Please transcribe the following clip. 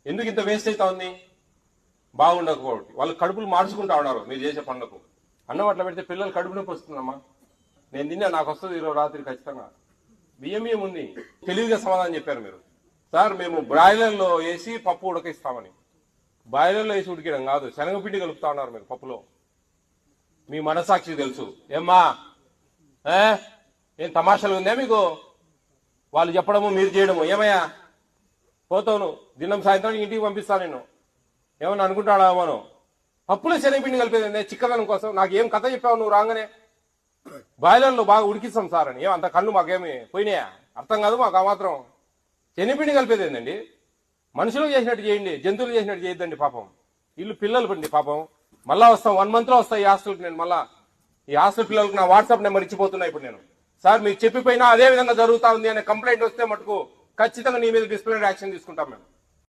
ఎందుకు ఇంత వేస్ట్ అవుతా ఉంది? బాగుండకపోవడం. వాళ్ళు కడుపులు మార్చుకుంటా ఉన్నారు మీరు చేసే పనులకు. అన్నం అట్లా పెడితే పిల్లలు కడుపు నొప్పి వస్తుందమ్మా. నేను తిన్నా, నాకు వస్తుంది ఈరోజు రాత్రి ఖచ్చితంగా. బియ్యం ఉంది. తెలివిగా సమాధానం చెప్పారు మీరు. సార్ మేము బ్రాయిలర్లో వేసి పప్పు ఉడకిస్తామని. బాయిలర్లో వేసి ఉడికడం కాదు, శనగపిండి కలుపుతా ఉన్నారు మీరు పప్పులో. మీ మనసాక్షి తెలుసు. ఏమ్మా ఏం తమాషాలు ఉందా మీకు? వాళ్ళు చెప్పడము మీరు చేయడము. ఏమయ్యా పోతావు దినం సాయంత్రం ఇంటికి పంపిస్తాను నేను. ఏమన్నా అనుకుంటాడా మనం? పప్పులో శనగపిండి కలిపేది చిక్కదనం కోసం. నాకు ఏం కథ చెప్పావు నువ్వు రాగానే? బాయిలర్లో బాగా ఉడికిస్తాం సార్ అని. ఏమంత కళ్ళు మాకేమి పోయినాయా? అర్థం కాదు మాకు. ఆ మాత్రం శనగపిండి కలిపేది ఏందండి? మనుషులు చేసినట్టు చేయండి, జంతువులు చేసినట్టు చేయొద్దండి పాపం. వీళ్ళు పిల్లలు పండి పాపం. మళ్ళా వస్తాం, 1 month లో వస్తాయి ఈ హాస్టల్కి. నేను మళ్ళా ఈ హాస్టల్ పిల్లలకు నా వాట్సాప్ నెంబర్ ఇచ్చిపోతున్నా ఇప్పుడు నేను. సార్ మీకు చెప్పిపోయినా అదే విధంగా జరుగుతా ఉంది అనే కంప్లైంట్ వస్తే మటుకు ఖచ్చితంగా నీ మీద డిసిప్లినరీ యాక్షన్ తీసుకుంటాం మేము.